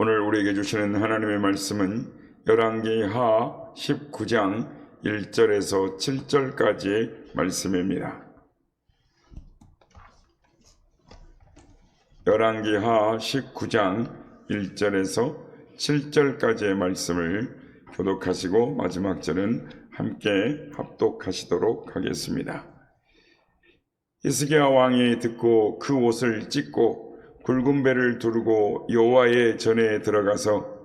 오늘 우리에게 주시는 하나님의 말씀은 열왕기하 19장 1절에서 7절까지의 말씀입니다. 열왕기하 19장 1절에서 7절까지의 말씀을 교독하시고 마지막 절은 함께 합독하시도록 하겠습니다. 히스기야 왕이 듣고 그 옷을 찢고 굵은 배를 두르고 여호와의 전에 들어가서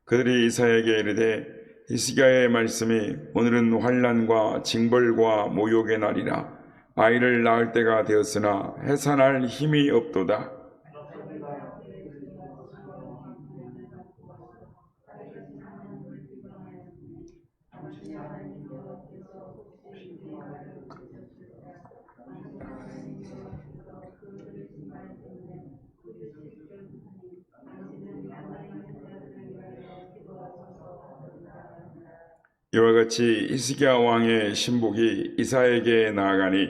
그들이 이사야에게 이르되 히스기야의 말씀이 오늘은 환난과 징벌과 모욕의 날이라 아이를 낳을 때가 되었으나 해산할 힘이 없도다. 이와 같이 히스기야 왕의 신복이 이사야에게 나아가니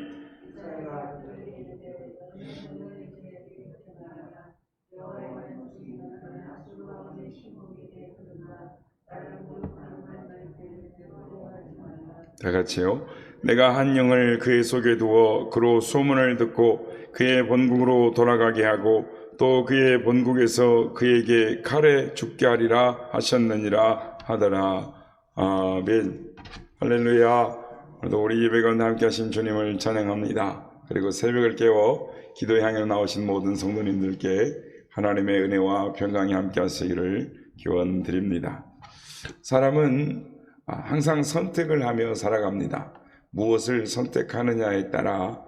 다 같이요. 내가 한 영을 그의 속에 두어 그로 소문을 듣고 그의 본국으로 돌아가게 하고 또 그의 본국에서 그에게 칼에 죽게 하리라 하셨느니라 하더라. 아멘. 할렐루야. 오늘도 우리 예배가운데 함께 하신 주님을 찬양합니다. 그리고 새벽을 깨워 기도 향해 나오신 모든 성도님들께 하나님의 은혜와 평강이 함께 하시기를 기원드립니다. 사람은 항상 선택을 하며 살아갑니다. 무엇을 선택하느냐에 따라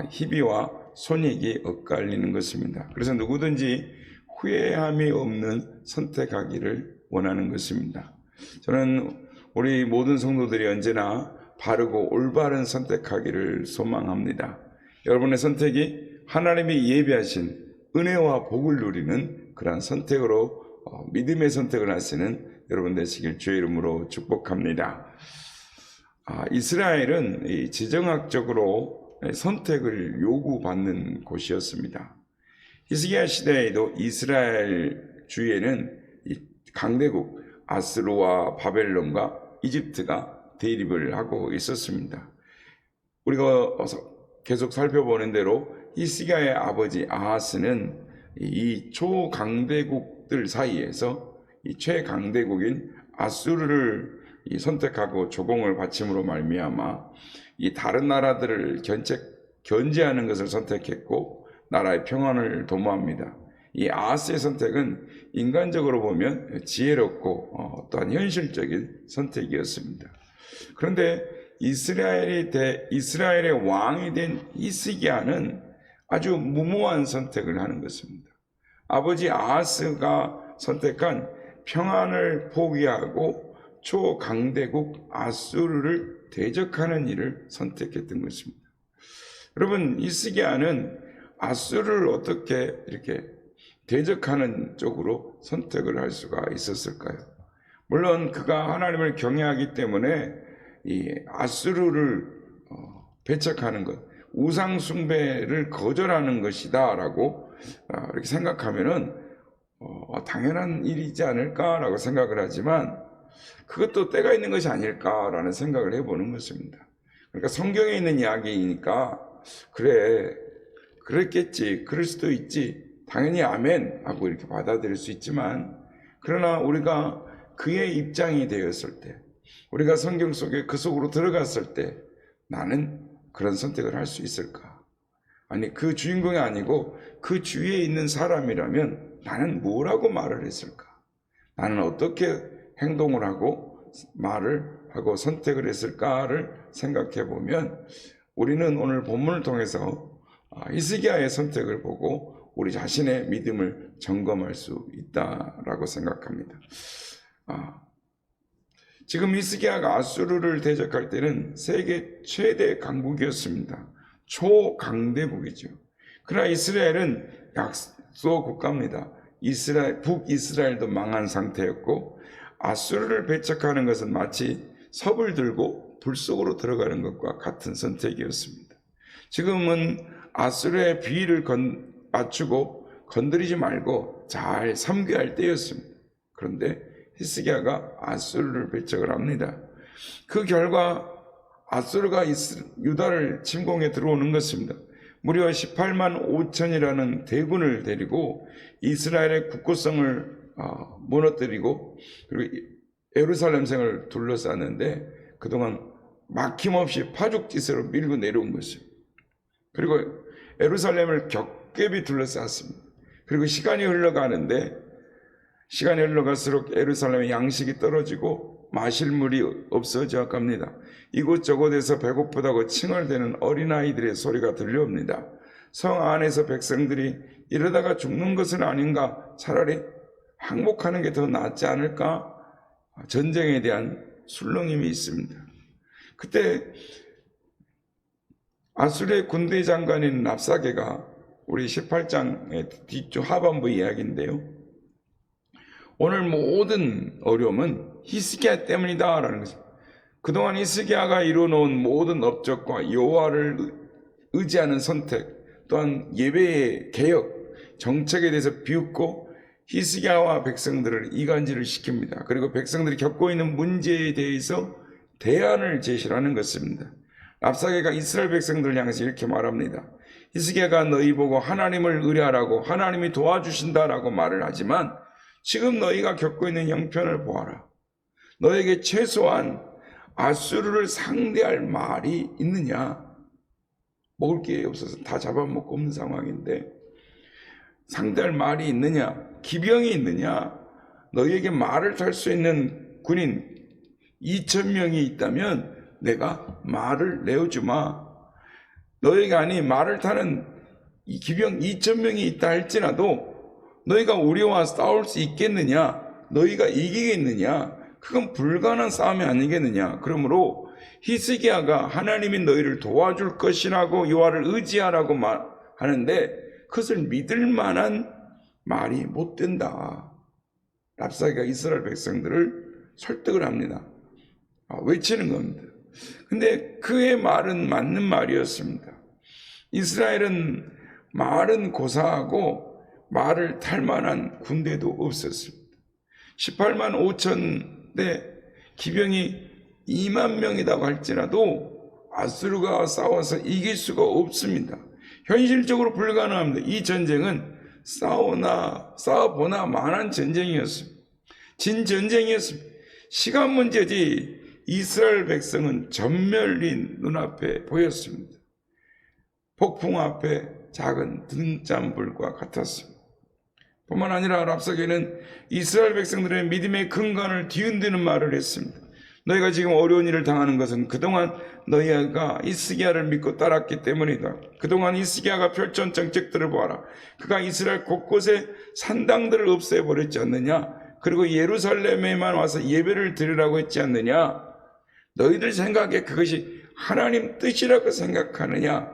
희비와 손익이 엇갈리는 것입니다. 그래서 누구든지 후회함이 없는 선택하기를 원하는 것입니다. 저는 우리 모든 성도들이 언제나 바르고 올바른 선택하기를 소망합니다. 여러분의 선택이 하나님이 예비하신 은혜와 복을 누리는 그러한 선택으로 믿음의 선택을 하시는 여러분 되시길 주의 이름으로 축복합니다. 이스라엘은 지정학적으로 선택을 요구받는 곳이었습니다. 히스기야 시대에도 이스라엘 주위에는 강대국 아스루와 바벨론과 이집트가 대립을 하고 있었습니다. 우리가 계속 살펴보는 대로 히스기야의 아버지 아하스는 이 초강대국들 사이에서 이 최강대국인 아수르를 선택하고 조공을 바침으로 말미암아 이 다른 나라들을 견제하는 것을 선택했고 나라의 평안을 도모합니다. 이 아하스의 선택은 인간적으로 보면 지혜롭고 또한 현실적인 선택이었습니다. 그런데 이스라엘의 왕이 된 히스기야는 아주 무모한 선택을 하는 것입니다. 아버지 아하스가 선택한 평안을 포기하고 초강대국 아수르를 대적하는 일을 선택했던 것입니다. 여러분, 히스기야는 아수르를 어떻게 이렇게 대적하는 쪽으로 선택을 할 수가 있었을까요? 물론 그가 하나님을 경외하기 때문에 이 아수르를 배척하는 것, 우상 숭배를 거절하는 것이다 라고 이렇게 생각하면은 당연한 일이지 않을까라고 생각을 하지만 그것도 때가 있는 것이 아닐까라는 생각을 해보는 것입니다. 그러니까 성경에 있는 이야기이니까 그래, 그랬겠지, 그럴 수도 있지, 당연히 아멘 하고 이렇게 받아들일 수 있지만, 그러나 우리가 그의 입장이 되었을 때, 우리가 성경 속에 그 속으로 들어갔을 때 나는 그런 선택을 할 수 있을까? 아니, 그 주인공이 아니고 그 주위에 있는 사람이라면 나는 뭐라고 말을 했을까? 나는 어떻게 행동을 하고 말을 하고 선택을 했을까를 생각해 보면 우리는 오늘 본문을 통해서 히스기야의 선택을 보고 우리 자신의 믿음을 점검할 수 있다라고 생각합니다. 지금 히스기야가 아수르를 대적할 때는 세계 최대 강국이었습니다. 초강대국이죠. 그러나 이스라엘은 약소 국가입니다. 북이스라엘도 망한 상태였고 아수르를 배척하는 것은 마치 섭을 들고 불 속으로 들어가는 것과 같은 선택이었습니다. 지금은 아수르의 비위를 맞추고 건드리지 말고 잘 삼겨할 때였습니다. 그런데 히스기야가 아수르를 배척을 합니다. 그 결과 아수르가 유다를 침공해 들어오는 것입니다. 무려 18만 5천이라는 대군을 데리고 이스라엘의 굳건성을 무너뜨리고 그리고 예루살렘성을 둘러쌌는데 그동안 막힘없이 파죽지세로 밀고 내려온 것입니다. 그리고 예루살렘을 겹겹이 둘러쌌습니다. 그리고 시간이 흘러갈수록 예루살렘의 양식이 떨어지고 마실 물이 없어져 갑니다. 이곳저곳에서 배고프다고 칭얼대는 어린아이들의 소리가 들려옵니다. 성 안에서 백성들이 이러다가 죽는 것은 아닌가, 차라리 항복하는 게 더 낫지 않을까, 전쟁에 대한 술렁임이 있습니다. 그때 아수르의 군대 장관인 랍사게가 우리 18장의 뒤쪽 하반부 이야기인데요. 오늘 모든 어려움은 히스기야 때문이다 라는 것입니다. 그동안 히스기야가 이루어놓은 모든 업적과 여호와를 의지하는 선택, 또한 예배의 개혁, 정책에 대해서 비웃고 히스기야와 백성들을 이간질을 시킵니다. 그리고 백성들이 겪고 있는 문제에 대해서 대안을 제시하는 것입니다. 랍사게가 이스라엘 백성들을 향해서 이렇게 말합니다. 히스기야가 너희 보고 하나님을 의뢰하라고 하나님이 도와주신다라고 말을 하지만 지금 너희가 겪고 있는 형편을 보아라. 너에게 최소한 아수르를 상대할 말이 있느냐? 먹을 게 없어서 다 잡아먹고 없는 상황인데 상대할 말이 있느냐? 기병이 있느냐? 너희에게 말을 탈 수 있는 군인 2,000명이 있다면 내가 말을 내어주마. 너희가 아니 말을 타는 이 기병 2,000명이 있다 할지라도 너희가 우리와 싸울 수 있겠느냐? 너희가 이기겠느냐? 그건 불가능한 싸움이 아니겠느냐? 그러므로 히스기야가 하나님이 너희를 도와줄 것이라고 여호와를 의지하라고 하는데 그것을 믿을 만한 말이 못 된다. 랍사게가 이스라엘 백성들을 설득을 합니다. 외치는 겁니다. 근데 그의 말은 맞는 말이었습니다. 이스라엘은 말은 고사하고 말을 탈 만한 군대도 없었습니다. 18만 5천대 기병이 2만 명이라고 할지라도 아수르가 싸워서 이길 수가 없습니다. 현실적으로 불가능합니다. 이 전쟁은 싸워보나 마난 전쟁이었습니다. 진전쟁이었습니다. 시간 문제지 이스라엘 백성은 전멸이 눈앞에 보였습니다. 폭풍 앞에 작은 등잔불과 같았습니다. 뿐만 아니라 랍사게는 이스라엘 백성들의 믿음의 근간을 뒤흔드는 말을 했습니다. 너희가 지금 어려운 일을 당하는 것은 그동안 너희가 히스기야를 믿고 따랐기 때문이다. 그동안 히스기야가 펼쳐온 정책들을 보아라. 그가 이스라엘 곳곳에 산당들을 없애버렸지 않느냐? 그리고 예루살렘에만 와서 예배를 드리라고 했지 않느냐? 너희들 생각에 그것이 하나님 뜻이라고 생각하느냐?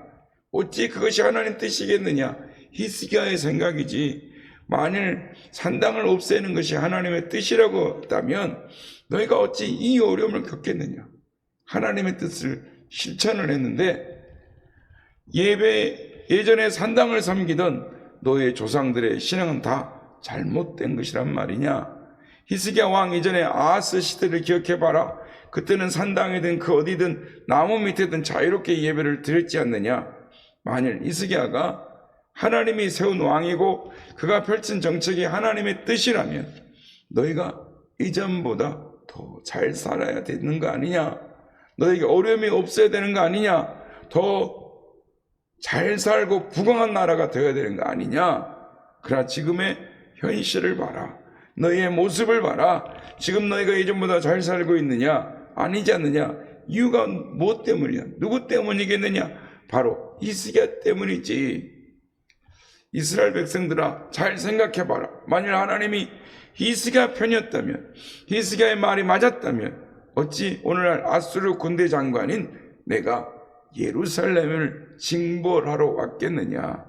어찌 그것이 하나님 뜻이겠느냐? 히스기야의 생각이지. 만일 산당을 없애는 것이 하나님의 뜻이라고 했다면 너희가 어찌 이 어려움을 겪겠느냐? 하나님의 뜻을 실천을 했는데 예전에 산당을 섬기던 너의 조상들의 신앙은 다 잘못된 것이란 말이냐? 히스기야 왕 이전에 아하스 시대를 기억해봐라. 그때는 산당이든 그 어디든 나무 밑에든 자유롭게 예배를 드렸지 않느냐? 만일 히스기야가 하나님이 세운 왕이고 그가 펼친 정책이 하나님의 뜻이라면 너희가 이전보다 더 잘 살아야 되는 거 아니냐? 너에게 어려움이 없어야 되는 거 아니냐? 더 잘 살고 부강한 나라가 되어야 되는 거 아니냐? 그러나 지금의 현실을 봐라. 너희의 모습을 봐라. 지금 너희가 이전보다 잘 살고 있느냐? 아니지 않느냐? 이유가 무엇 때문이냐? 누구 때문이겠느냐? 바로 히스기야 때문이지. 이스라엘 백성들아, 잘 생각해봐라. 만일 하나님이 히스기야 편이었다면, 히스기야의 말이 맞았다면 어찌 오늘날 아수르 군대 장관인 내가 예루살렘을 징벌하러 왔겠느냐?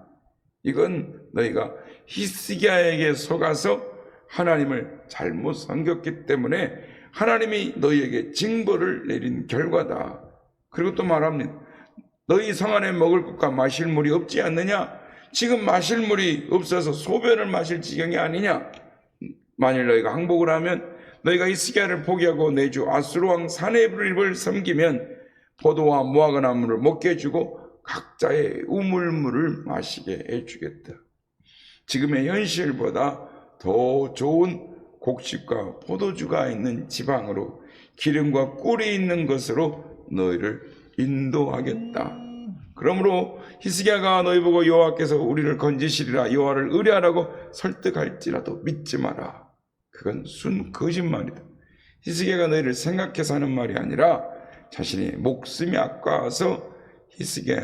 이건 너희가 히스기야에게 속아서 하나님을 잘못 섬겼기 때문에 하나님이 너희에게 징벌을 내린 결과다. 그리고 또 말합니다. 너희 성 안에 먹을 것과 마실 물이 없지 않느냐? 지금 마실 물이 없어서 소변을 마실 지경이 아니냐? 만일 너희가 항복을 하면 너희가 히스기야를 포기하고 내 주 아수르 왕 사네브립을 섬기면 포도와 무화과 나무를 먹게 해주고 각자의 우물물을 마시게 해주겠다. 지금의 현실보다 더 좋은 곡식과 포도주가 있는 지방으로 기름과 꿀이 있는 것으로 너희를 인도하겠다. 그러므로 히스기야가 너희 보고 여호와께서 우리를 건지시리라 여호와를 의뢰하라고 설득할지라도 믿지 마라. 그건 순 거짓말이다. 히스기야가 너희를 생각해서 하는 말이 아니라 자신의 목숨이 아까워서 히스기야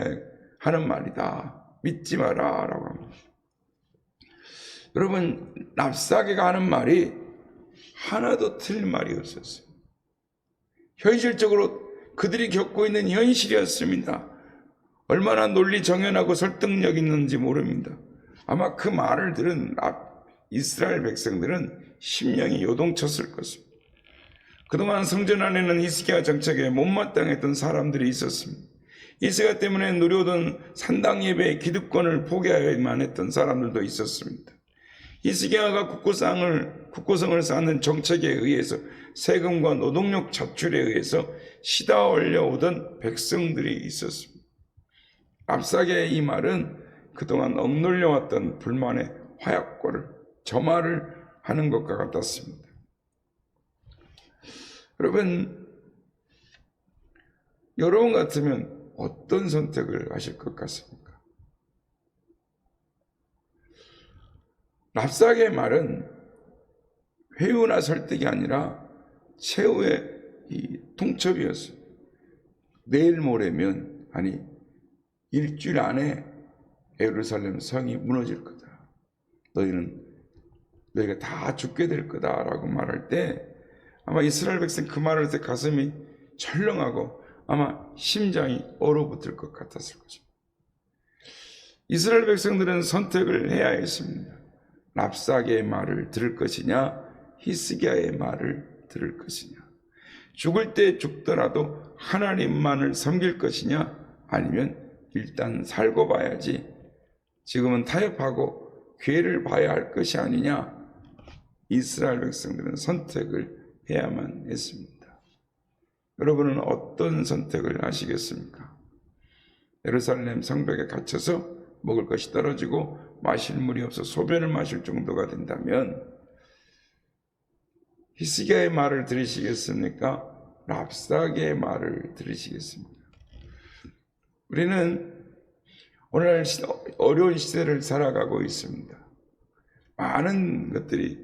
하는 말이다. 믿지 마라 라고 합니다. 여러분, 랍사게가 하는 말이 하나도 틀린 말이 없었어요. 현실적으로 그들이 겪고 있는 현실이었습니다. 얼마나 논리 정연하고 설득력 있는지 모릅니다. 아마 그 말을 들은 이스라엘 백성들은 심령이 요동쳤을 것입니다. 그동안 성전 안에는 히스기야 정책에 못마땅했던 사람들이 있었습니다. 히스기야 때문에 누려오던 산당 예배의 기득권을 포기하여야만 했던 사람들도 있었습니다. 히스기야가 국고성을 쌓는 정책에 의해서 세금과 노동력 차출에 의해서 시다 올려오던 백성들이 있었습니다. 랍사게의 이 말은 그동안 억눌려왔던 불만의 화약고를 점화를 하는 것과 같았습니다. 여러분 같으면 어떤 선택을 하실 것 같습니까? 랍사게의 말은 회유나 설득이 아니라 최후의 이 통첩이었어요. 내일 모레면, 아니 일주일 안에 예루살렘 성이 무너질 거다. 너희가 다 죽게 될 거다라고 말할 때 아마 이스라엘 백성 그 말을 때 가슴이 철렁하고 아마 심장이 얼어붙을 것 같았을 것입니다. 이스라엘 백성들은 선택을 해야 했습니다. 랍사게의 말을 들을 것이냐, 히스기야의 말을 들을 것이냐. 죽을 때 죽더라도 하나님만을 섬길 것이냐, 아니면 일단 살고 봐야지, 지금은 타협하고 기회를 봐야 할 것이 아니냐. 이스라엘 백성들은 선택을 해야만 했습니다. 여러분은 어떤 선택을 하시겠습니까? 예루살렘 성벽에 갇혀서 먹을 것이 떨어지고 마실 물이 없어 소변을 마실 정도가 된다면 히스기야의 말을 들으시겠습니까? 랍사게의 말을 들으시겠습니까? 우리는 오늘날 어려운 시대를 살아가고 있습니다. 많은 것들이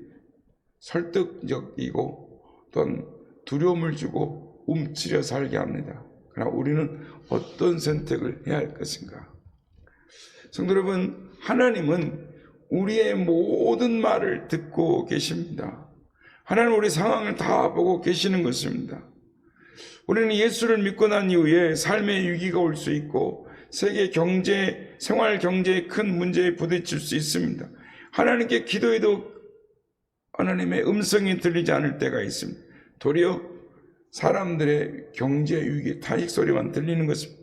설득적이고 또한 두려움을 주고 움츠려 살게 합니다. 그러나 우리는 어떤 선택을 해야 할 것인가? 성도 여러분, 하나님은 우리의 모든 말을 듣고 계십니다. 하나님은 우리 상황을 다 보고 계시는 것입니다. 우리는 예수를 믿고 난 이후에 삶의 위기가 올 수 있고 세계 경제, 생활 경제의 큰 문제에 부딪힐 수 있습니다. 하나님께 기도해도 하나님의 음성이 들리지 않을 때가 있습니다. 도리어 사람들의 경제 위기, 탄식 소리만 들리는 것입니다.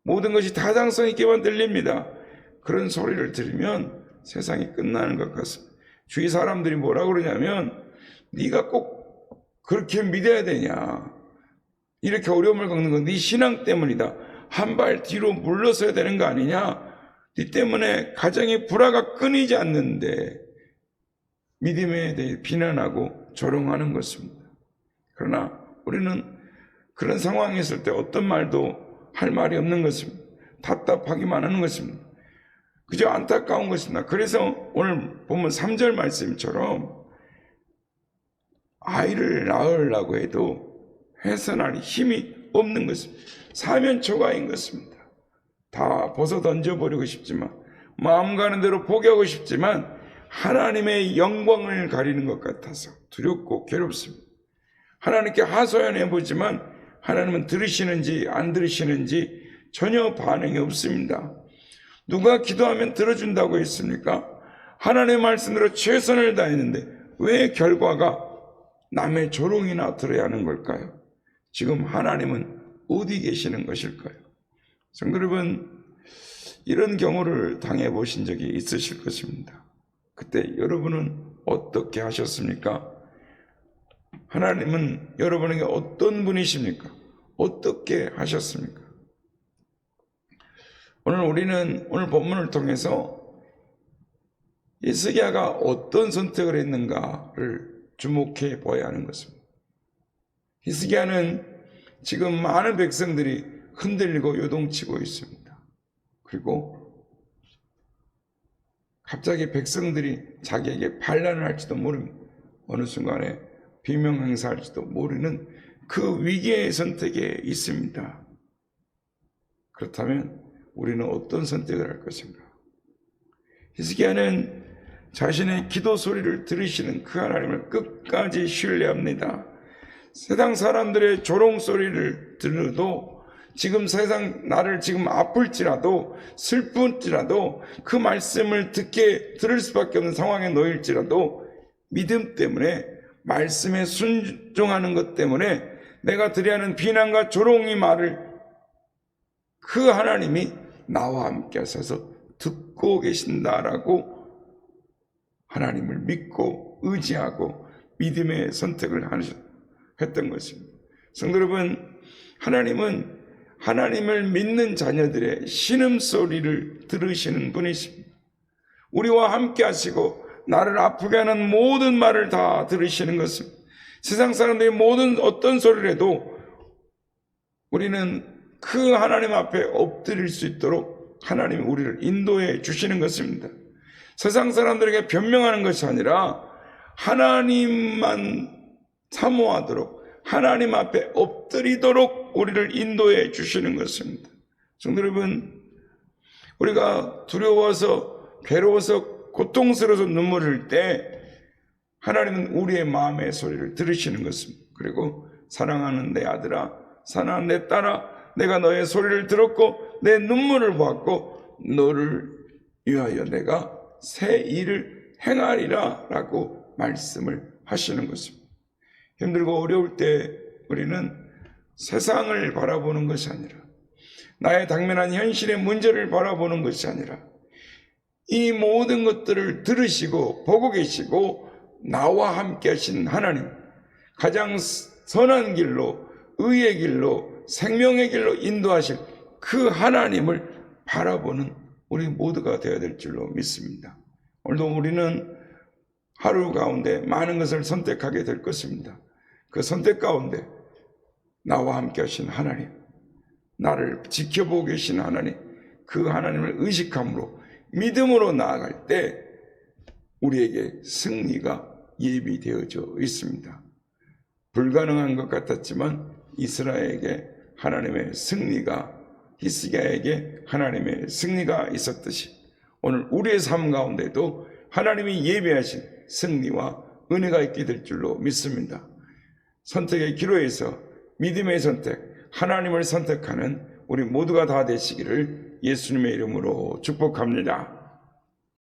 모든 것이 타당성 있게만 들립니다. 그런 소리를 들으면 세상이 끝나는 것 같습니다. 주위 사람들이 뭐라 그러냐면 네가 꼭 그렇게 믿어야 되냐, 이렇게 어려움을 겪는 건 네 신앙 때문이다, 한 발 뒤로 물러서야 되는 거 아니냐, 네 때문에 가정의 불화가 끊이지 않는데 믿음에 대해 비난하고 조롱하는 것입니다. 그러나 우리는 그런 상황에 있을 때 어떤 말도 할 말이 없는 것입니다. 답답하기만 하는 것입니다. 그저 안타까운 것입니다. 그래서 오늘 보면 3절 말씀처럼 아이를 낳으려고 해도 해서날 힘이 없는 것입니다. 사면초가인 것입니다. 다 벗어 던져버리고 싶지만, 마음 가는 대로 포기하고 싶지만 하나님의 영광을 가리는 것 같아서 두렵고 괴롭습니다. 하나님께 하소연해보지만 하나님은 들으시는지 안 들으시는지 전혀 반응이 없습니다. 누가 기도하면 들어준다고 했습니까? 하나님의 말씀대로 최선을 다했는데 왜 결과가 남의 조롱이나 들어야 하는 걸까요? 지금 하나님은 어디 계시는 것일까요? 성도 여러분, 이런 경우를 당해보신 적이 있으실 것입니다. 그때 여러분은 어떻게 하셨습니까? 하나님은 여러분에게 어떤 분이십니까? 어떻게 하셨습니까? 오늘 본문을 통해서 히스기야가 어떤 선택을 했는가를 주목해 보아야 하는 것입니다. 히스기야는 지금 많은 백성들이 흔들리고 요동치고 있습니다. 그리고 갑자기 백성들이 자기에게 반란을 할지도 모릅니다. 어느 순간에 비명 행사할지도 모르는 그 위기의 선택에 있습니다. 그렇다면 우리는 어떤 선택을 할 것인가? 히스기야는 자신의 기도 소리를 들으시는 그 하나님을 끝까지 신뢰합니다. 세상 사람들의 조롱 소리를 들어도 지금 세상 나를 지금 아플지라도 슬플지라도 그 말씀을 들을 수밖에 없는 상황에 놓일지라도 믿음 때문에 말씀에 순종하는 것 때문에 내가 드려야 하는 비난과 조롱의 말을 그 하나님이 나와 함께 하셔서 듣고 계신다라고 하나님을 믿고 의지하고 믿음의 선택을 했던 것입니다. 성도 여러분, 하나님은 하나님을 믿는 자녀들의 신음소리를 들으시는 분이십니다. 우리와 함께 하시고 나를 아프게 하는 모든 말을 다 들으시는 것입니다. 세상 사람들이 모든 어떤 소리를 해도 우리는 그 하나님 앞에 엎드릴 수 있도록 하나님이 우리를 인도해 주시는 것입니다. 세상 사람들에게 변명하는 것이 아니라 하나님만 사모하도록 하나님 앞에 엎드리도록 우리를 인도해 주시는 것입니다. 성도 여러분, 우리가 두려워서 괴로워서 고통스러워서 눈물을 흘릴 때 하나님은 우리의 마음의 소리를 들으시는 것입니다. 그리고 사랑하는 내 아들아, 사랑하는 내 딸아, 내가 너의 소리를 들었고 내 눈물을 보았고 너를 위하여 내가 새 일을 행하리라 라고 말씀을 하시는 것입니다. 힘들고 어려울 때 우리는 세상을 바라보는 것이 아니라 나의 당면한 현실의 문제를 바라보는 것이 아니라 이 모든 것들을 들으시고 보고 계시고 나와 함께 하신 하나님, 가장 선한 길로 의의 길로 생명의 길로 인도하실 그 하나님을 바라보는 우리 모두가 되어야 될 줄로 믿습니다. 오늘도 우리는 하루 가운데 많은 것을 선택하게 될 것입니다. 그 선택 가운데 나와 함께 하신 하나님, 나를 지켜보고 계신 하나님, 그 하나님을 의식함으로 믿음으로 나아갈 때 우리에게 승리가 예비되어져 있습니다. 불가능한 것 같았지만 이스라엘에게 하나님의 승리가, 히스기야에게 하나님의 승리가 있었듯이 오늘 우리의 삶 가운데도 하나님이 예비하신 승리와 은혜가 있게 될 줄로 믿습니다. 선택의 기로에서 믿음의 선택, 하나님을 선택하는 우리 모두가 다 되시기를 예수님의 이름으로 축복합니다.